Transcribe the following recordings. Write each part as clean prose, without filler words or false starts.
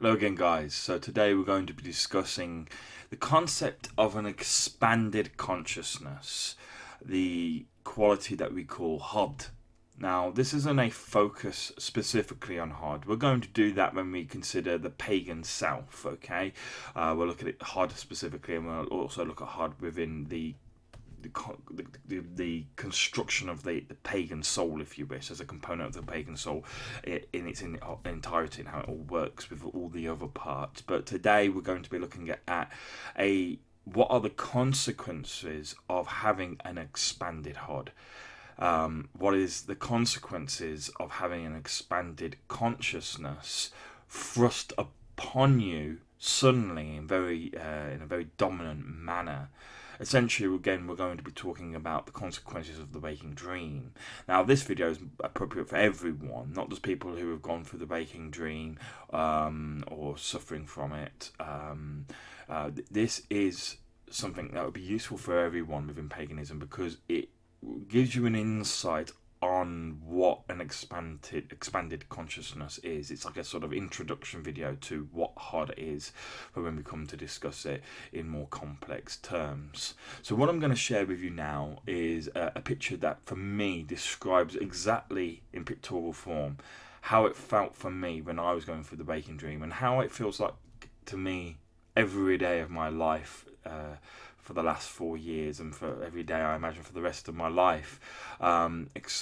Hello again, guys. So today we're going to be discussing the concept of an expanded consciousness, the quality that we call HOD. Now, this isn't a focus specifically on HOD. We're going to do that when we consider the pagan self, okay? We'll look at it HOD specifically, and we'll also look at HOD within the construction of the pagan soul, if you wish, as a component of the pagan soul in its entirety and how it all works with all the other parts. But today we're going to be looking at what are the consequences of having an expanded HOD. What is the consequences of having an expanded consciousness thrust upon you suddenly in a very dominant manner? Essentially, again, we're going to be talking about the consequences of the waking dream. Now, this video is appropriate for everyone, not just people who have gone through the waking dream or suffering from it. This is something that would be useful for everyone within paganism because it gives you an insight on what an expanded consciousness is. It's like a sort of introduction video to what HOD is for when we come to discuss it in more complex terms. So what I'm going to share with you now is a picture that for me describes exactly in pictorial form how it felt for me when I was going through the waking dream and how it feels like to me every day of my life for the last 4 years and for every day I imagine for the rest of my life. As I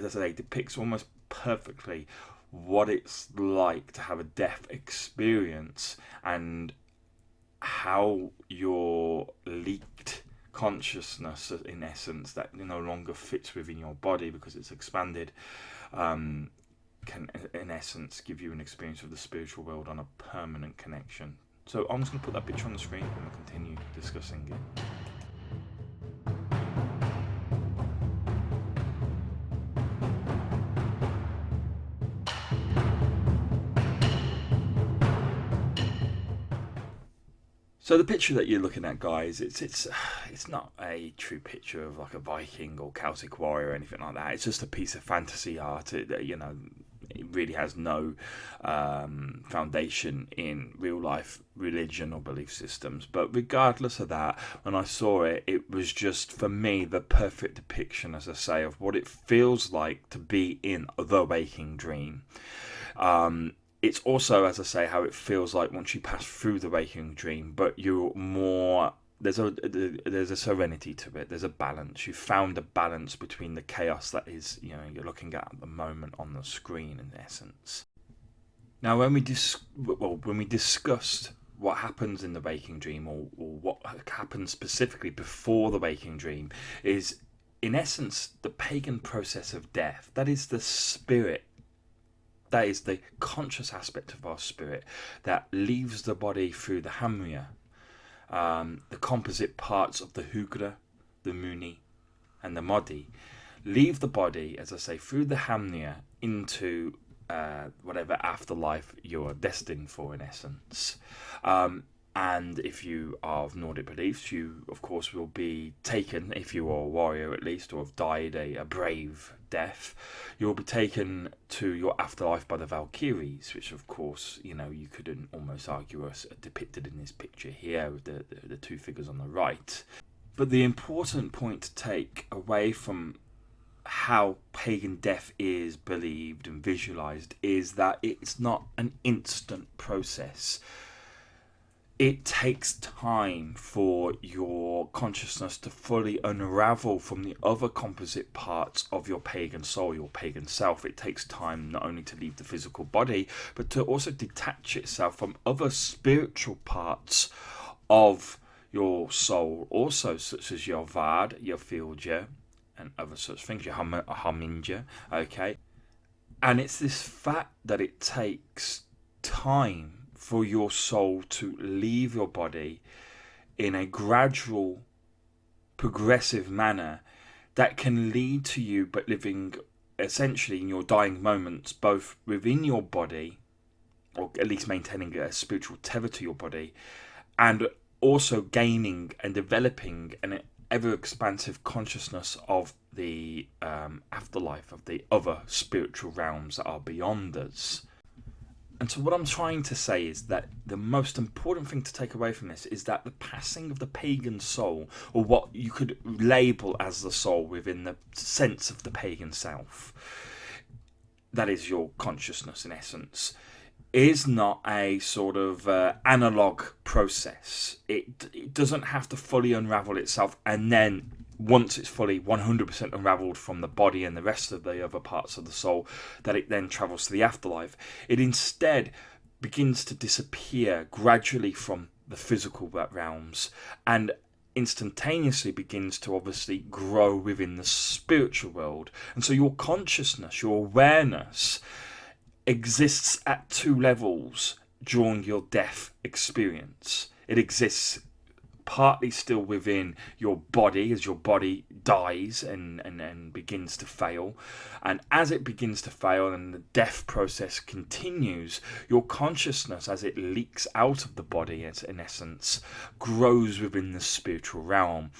say, it depicts almost perfectly what it's like to have a death experience and how your leaked consciousness, in essence, that no longer fits within your body because it's expanded, can in essence give you an experience of the spiritual world on a permanent connection. So I'm just going to put that picture on the screen and we'll continue discussing it. So the picture that you're looking at, guys, it's not a true picture of like a Viking or Celtic warrior or anything like that. It's just a piece of fantasy art. It really has no foundation in real life religion or belief systems. But regardless of that, when I saw it, it was just for me the perfect depiction, as I say, of what it feels like to be in the waking dream. It's also, as I say, how it feels like once you pass through the waking dream, but you're more. There's a serenity to it. There's a balance. You found a balance between the chaos that is, you're looking at the moment on the screen, in essence. Now, when we discussed what happens in the waking dream, or what happens specifically before the waking dream, is in essence the pagan process of death. That is the spirit. That is the conscious aspect of our spirit that leaves the body through the hamya, the composite parts of the hugra, the muni, and the modi, leave the body, as I say, through the hamya into whatever afterlife you're destined for, in essence. And if you are of Nordic beliefs, you, of course, will be taken, if you are a warrior at least, or have died a brave death, you'll be taken to your afterlife by the Valkyries, which, of course, you couldn't almost argue are depicted in this picture here with the two figures on the right. But the important point to take away from how pagan death is believed and visualized is that it's not an instant process. It takes time for your consciousness to fully unravel from the other composite parts of your pagan soul, your pagan self. It takes time not only to leave the physical body, but to also detach itself from other spiritual parts of your soul, also such as your vad, your filja, and other such things, your haminja, okay? And it's this fact that it takes time for your soul to leave your body in a gradual, progressive manner that can lead to you but living essentially in your dying moments, both within your body, or at least maintaining a spiritual tether to your body, and also gaining and developing an ever expansive consciousness of the afterlife, of the other spiritual realms that are beyond us. And so what I'm trying to say is that the most important thing to take away from this is that the passing of the pagan soul, or what you could label as the soul within the sense of the pagan self, that is your consciousness in essence, is not a sort of analog process. It doesn't have to fully unravel itself, and then once it's fully 100% unraveled from the body and the rest of the other parts of the soul, that it then travels to the afterlife. It instead begins to disappear gradually from the physical realms and instantaneously begins to obviously grow within the spiritual world. And so your consciousness, your awareness, exists at two levels during your death experience. It exists partly still within your body as your body dies and begins to fail, and as it begins to fail and the death process continues, your consciousness, as it leaks out of the body, as in essence grows within the spiritual realm.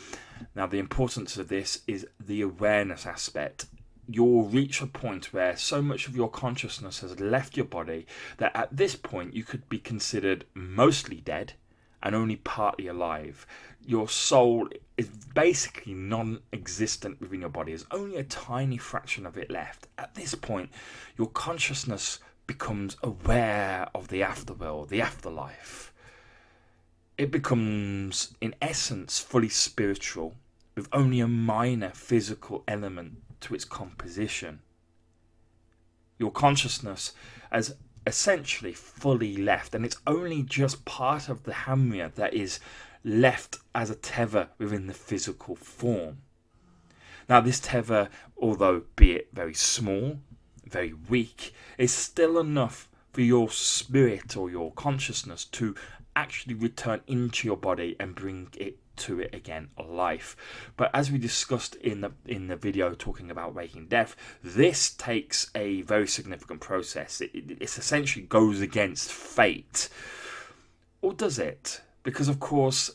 Now the importance of this is the awareness aspect. You'll reach a point where so much of your consciousness has left your body that at this point you could be considered mostly dead and only partly alive. Your soul is basically non-existent within your body. There's only a tiny fraction of it left. At this point, your consciousness becomes aware of the afterworld, the afterlife. It becomes, in essence, fully spiritual, with only a minor physical element to its composition. Your consciousness has essentially fully left, and it's only just part of the Hamya that is left as a teva within the physical form. Now this teva, although be it very small, very weak, is still enough for your spirit or your consciousness to actually return into your body and bring it to it again, life. But as we discussed in the video talking about waking death, this takes a very significant process. It essentially goes against fate. Or does it? Because of course,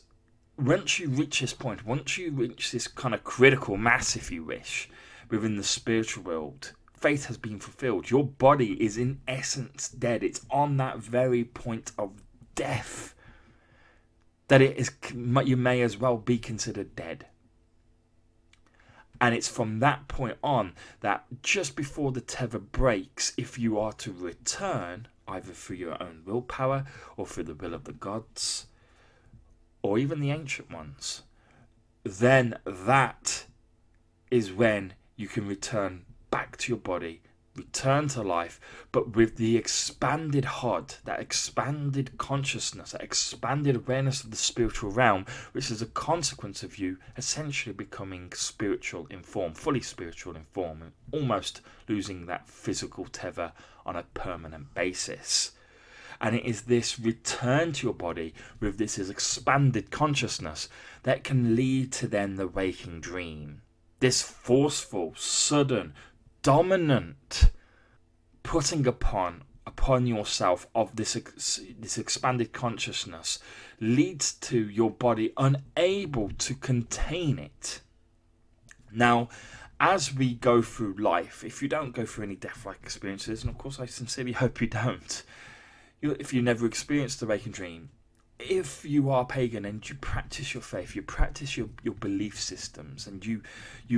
once you reach this point, once you reach this kind of critical mass, if you wish, within the spiritual world, fate has been fulfilled. Your body is in essence dead. It's on that very point of death that it is, you may as well be considered dead. And it's from that point on that just before the teva breaks, if you are to return, either through your own willpower or through the will of the gods, or even the ancient ones, then that is when you can return back to your body, return to life, but with the expanded HOD, that expanded consciousness, that expanded awareness of the spiritual realm, which is a consequence of you essentially becoming spiritual in form, fully spiritual in form, and almost losing that physical teva on a permanent basis. And it is this return to your body with this expanded consciousness that can lead to then the waking dream. This forceful, sudden, dominant putting upon yourself of this expanded consciousness leads to your body unable to contain it. Now, as we go through life, if you don't go through any death-like experiences, and of course I sincerely hope you don't, if you never experienced the waking dream, if you are pagan and you practice your faith, you practice your belief systems, and you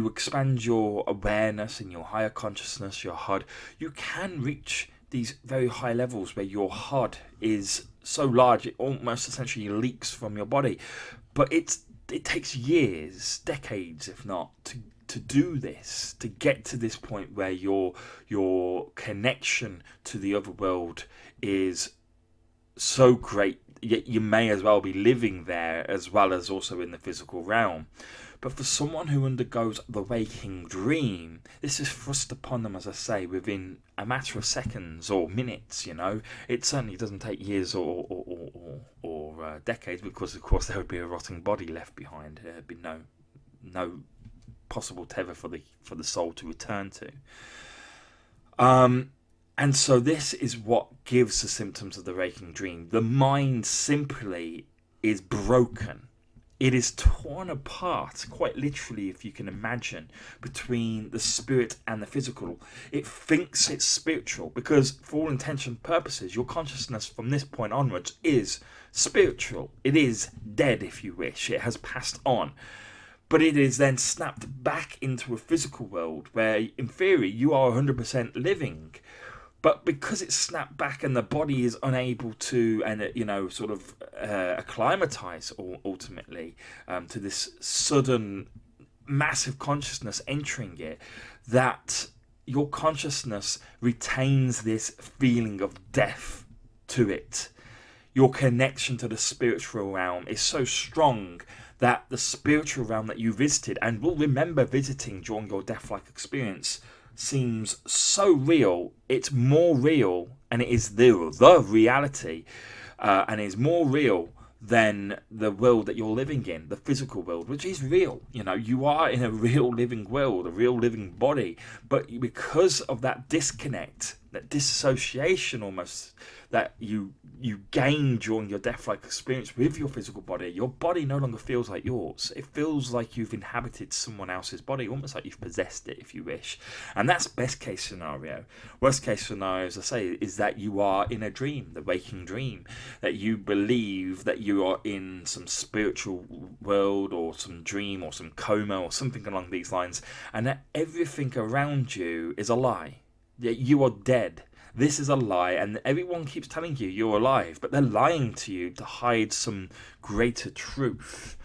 expand your awareness and your higher consciousness, your HOD, you can reach these very high levels where your HOD is so large it almost essentially leaks from your body. But it takes years, decades if not, to do this, to get to this point where your connection to the other world is so great, yet you may as well be living there as well as also in the physical realm. But for someone who undergoes the waking dream, this is thrust upon them, as I say, within a matter of seconds or minutes. It certainly doesn't take years or decades, because of course there would be a rotting body left behind. There'd be no possible teva for the soul to return to. And so this is what gives the symptoms of the waking dream. The mind simply is broken. it is torn apart, quite literally, if you can imagine, between the spirit and the physical. It thinks it's spiritual because, for all intention and purposes, your consciousness from this point onwards is spiritual. It is dead, if you wish. It has passed on. But it is then snapped back into a physical world where, in theory, you are 100% living. But because it's snapped back and the body is unable to, and sort of acclimatize ultimately to this sudden massive consciousness entering it, that your consciousness retains this feeling of death to it. Your connection to the spiritual realm is so strong that the spiritual realm that you visited and will remember visiting during your death-like experience seems so real. It's more real, and it is the reality, and is more real than the world that you're living in, the physical world, which is real. You are in a real living world, a real living body, but because of that disconnect, that disassociation almost that you gain during your death-like experience with your physical body, your body no longer feels like yours. It feels like you've inhabited someone else's body, almost like you've possessed it, if you wish. And that's best case scenario. Worst case scenario, as I say, is that you are in a dream, the waking dream, that you believe that you are in some spiritual world or some dream or some coma or something along these lines, and that everything around you is a lie. That you are dead. This is a lie, and everyone keeps telling you you're alive, but they're lying to you to hide some greater truth.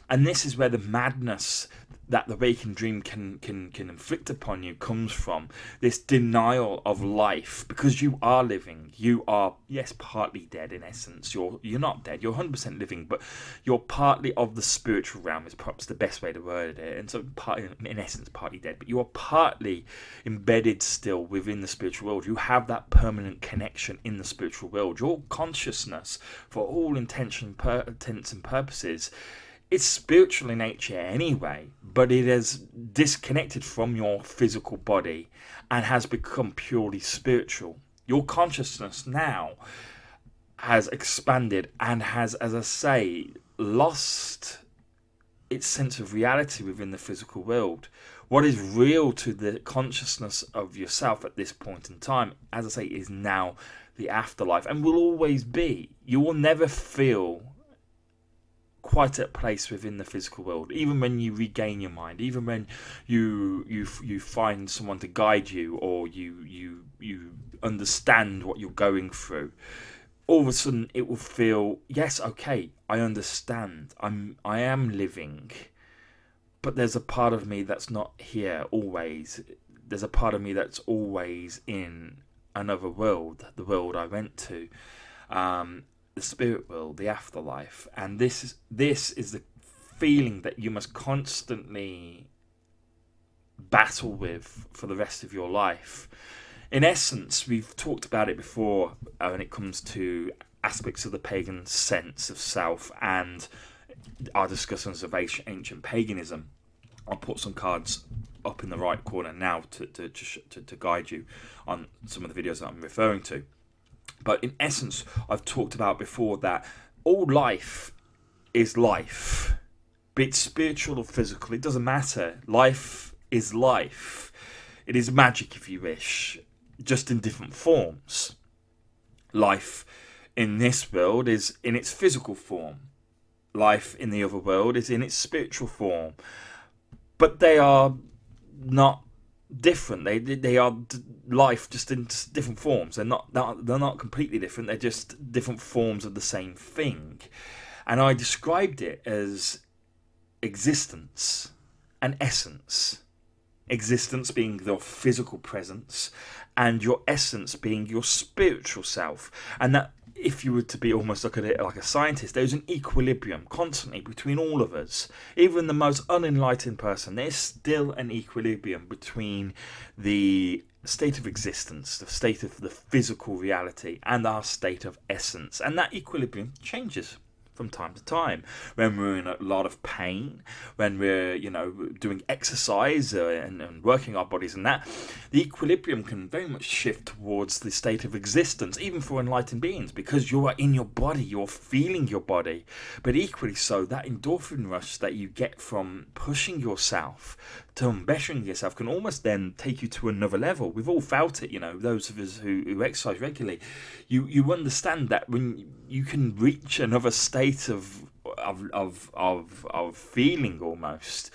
And this is where the madness that the waking dream can inflict upon you comes from. This denial of life, because you are living. You are, yes, partly dead in essence. You're not dead. You're 100% living, but you're partly of the spiritual realm is perhaps the best way to word it. And so, in essence, partly dead, but you are partly embedded still within the spiritual world. You have that permanent connection in the spiritual world. Your consciousness, for all intents and purposes, it's spiritual in nature anyway, but it has disconnected from your physical body and has become purely spiritual. Your consciousness now has expanded and has, as I say, lost its sense of reality within the physical world. What is real to the consciousness of yourself at this point in time, as I say, is now the afterlife and will always be. You will never feel quite at place within the physical world, even when you regain your mind, even when you find someone to guide you, or you understand what you're going through. All of a sudden it will feel, yes, okay, I understand, I am living, but there's a part of me that's not here always. There's a part of me that's always in another world, the world I went to, the spirit world, the afterlife. And this is the feeling that you must constantly battle with for the rest of your life. In essence, we've talked about it before when it comes to aspects of the pagan sense of self and our discussions of ancient paganism. I'll put some cards up in the right corner now to guide you on some of the videos that I'm referring to. But in essence, I've talked about before that all life is life. Be it spiritual or physical, it doesn't matter. Life is life. It is magic, if you wish, just in different forms. Life in this world is in its physical form. Life in the other world is in its spiritual form. But they are not different. They are life, just in different forms. They're not completely different. They're just different forms of the same thing. And I described it as existence and essence. Existence being your physical presence, and your essence being your spiritual self. And that, if you were to be almost look at it like a scientist, there's an equilibrium constantly between all of us. Even the most unenlightened person, there's still an equilibrium between the state of existence, the state of the physical reality, and our state of essence. And that equilibrium changes from time to time. When we're in a lot of pain, when we're, doing exercise and working our bodies and that, the equilibrium can very much shift towards the state of existence, even for enlightened beings, because you are in your body, you're feeling your body. But equally so, that endorphin rush that you get from pushing yourself to bettering yourself can almost then take you to another level. We've all felt it, those of us who exercise regularly. You understand that when you can reach another state of feeling almost,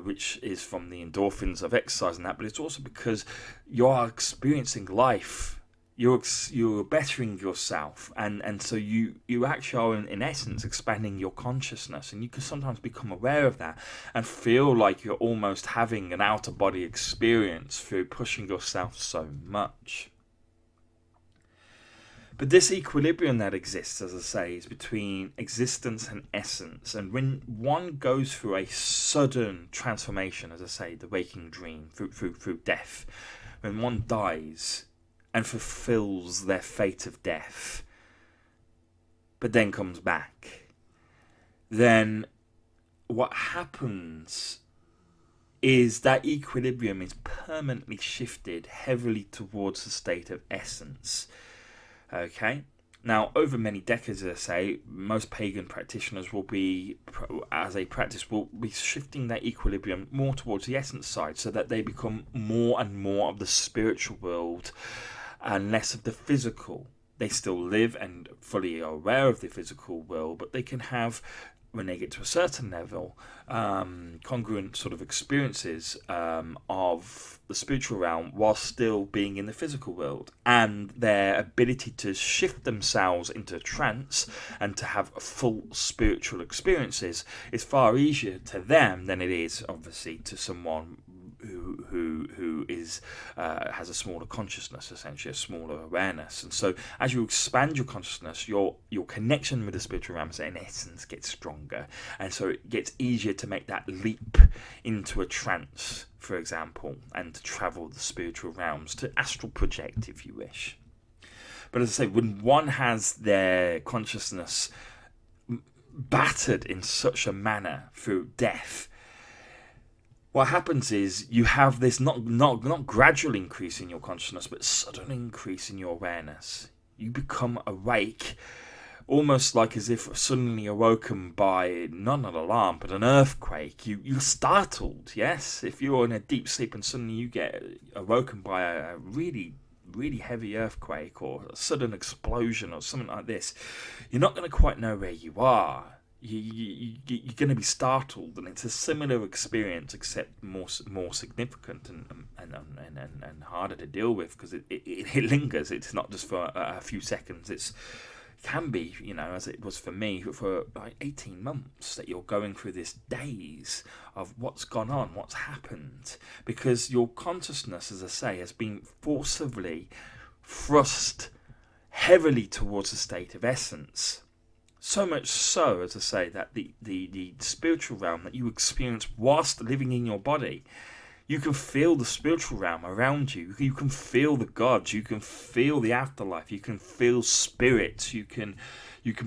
which is from the endorphins of exercise and that, but it's also because you are experiencing life. You're bettering yourself, and so you actually are in essence expanding your consciousness, and you can sometimes become aware of that and feel like you're almost having an outer body experience through pushing yourself so much. But this equilibrium that exists, as I say, is between existence and essence. And when one goes through a sudden transformation, as I say, the waking dream, through death, when one dies and fulfills their fate of death, but then comes back, then what happens is that equilibrium is permanently shifted heavily towards the state of essence. Okay, now over many decades, as I say, most pagan practitioners will be, as a practice, will be shifting their equilibrium more towards the essence side, so that they become more and more of the spiritual world and less of the physical. They still live and fully are aware of the physical world, but they can have, when they get to a certain level, congruent sort of experiences of the spiritual realm while still being in the physical world. And their ability to shift themselves into trance and to have full spiritual experiences is far easier to them than it is, obviously, to someone who is has a smaller consciousness, essentially a smaller awareness. And so as you expand your consciousness, your connection with the spiritual realms in essence gets stronger, and so it gets easier to make that leap into a trance, for example, and to travel the spiritual realms, to astral project if you wish. But as I say, when one has their consciousness battered in such a manner through death, what happens is you have this not gradual increase in your consciousness, but sudden increase in your awareness. You become awake, almost like as if suddenly awoken by not an alarm, but an earthquake. You're startled, yes? If you're in a deep sleep and suddenly you get awoken by a really, really heavy earthquake or a sudden explosion or something like this, you're not going to quite know where you are. You're going to be startled, and it's a similar experience, except more significant and harder to deal with, because it lingers. It's not just for a few seconds. It can be, as it was for me, for like 18 months that you're going through this daze of what's gone on, what's happened, because your consciousness, as I say, has been forcibly thrust heavily towards a state of essence. So much so, as I say, that the spiritual realm that you experience whilst living in your body, you can feel the spiritual realm around you. You can feel the gods. You can feel the afterlife. You can feel spirits. You can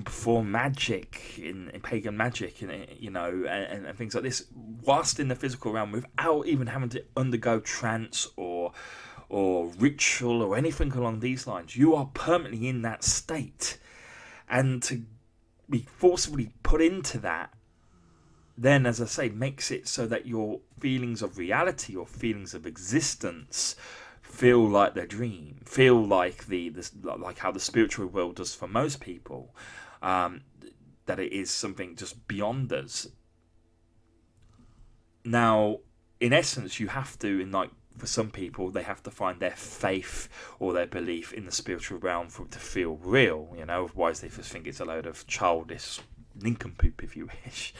perform magic in pagan magic, and things like this, whilst in the physical realm, without even having to undergo trance or ritual or anything along these lines. You are permanently in that state, and to be forcibly put into that, then, as I say, makes it so that your feelings of reality, your feelings of existence, feel like their dream, feel like like how the spiritual world does for most people, that it is something just beyond us. Now, in essence, you have to, for some people, they have to find their faith or their belief in the spiritual realm for it to feel real, otherwise they just think it's a load of childish nincompoop, if you wish.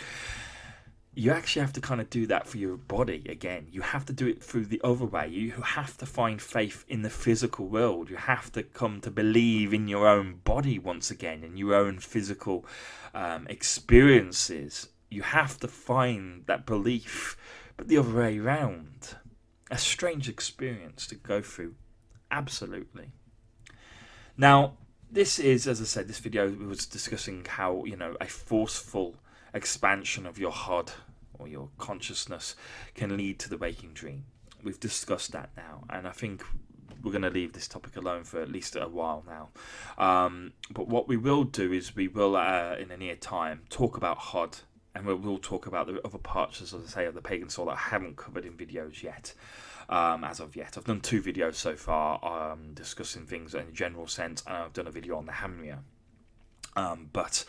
You actually have to kind of do that for your body again. You have to do it through the other way. You have to find faith in the physical world. You have to come to believe in your own body once again, in your own physical experiences. You have to find that belief, but the other way around. A strange experience to go through, absolutely. Now, this is, as I said, this video was discussing how, you know, a forceful expansion of your HUD or your consciousness can lead to the waking dream. We've discussed that now, and I think we're going to leave this topic alone for at least a while now. But what we will do is we will, in the near time, talk about HUD, and we'll talk about the other parts, as I say, of the pagan soul that I haven't covered in videos yet. As of yet, I've done 2 videos so far discussing things in a general sense, and I've done a video on the Hamria. But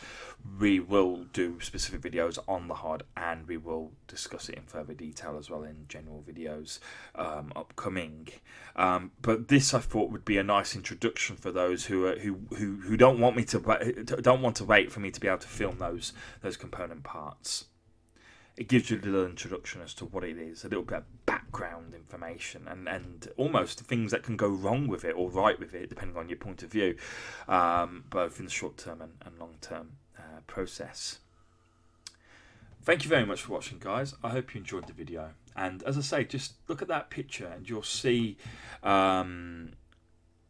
we will do specific videos on the HUD, and we will discuss it in further detail as well in general videos upcoming. But this, I thought, would be a nice introduction for those who don't want to wait for me to be able to film those component parts. It gives you a little introduction as to what it is, a little bit of background information, and almost things that can go wrong with it or right with it, depending on your point of view, both in the short-term and long-term process. Thank you very much for watching, guys. I hope you enjoyed the video. And as I say, just look at that picture and you'll see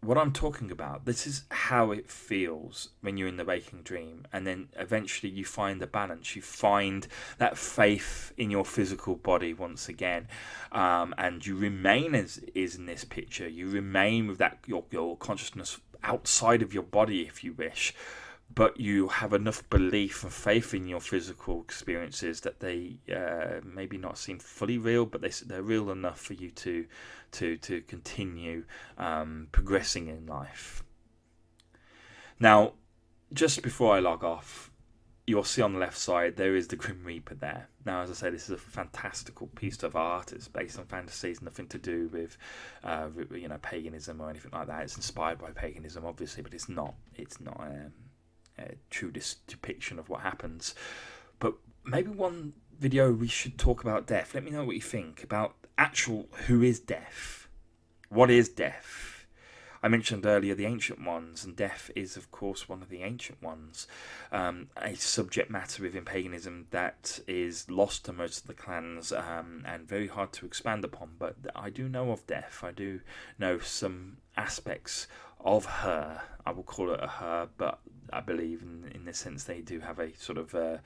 what I'm talking about. This is how it feels when you're in the waking dream, and then eventually you find the balance. You find that faith in your physical body once again, and you remain as is in this picture. You remain with that your consciousness outside of your body, if you wish, but you have enough belief and faith in your physical experiences that they maybe not seem fully real, but they're real enough for you to continue progressing in life. Now, just before I log off, you'll see on the left side there is the Grim Reaper there. Now, as I say, this is a fantastical piece of art. It's based on fantasy. It's nothing to do with paganism or anything like that. It's inspired by paganism, obviously, but it's not a true depiction of what happens. But maybe one video we should talk about death. Let me know what you think about who is death. What is death? I mentioned earlier the ancient ones, and death is of course one of the ancient ones, a subject matter within paganism that is lost to most of the clans, and very hard to expand upon. But I do know of death. I do know some aspects of her. I will call it a her, but I believe in this sense they do have a sort of a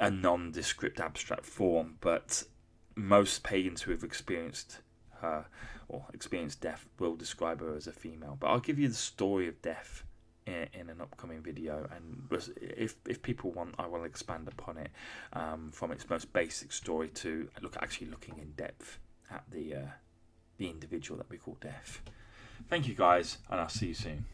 nondescript abstract form. But most pagans who have experienced her or experienced death will describe her as a female. But I'll give you the story of death in an upcoming video, and if people want, I will expand upon it from its most basic story to looking in depth at the individual that we call death. Thank you, guys, and I'll see you soon.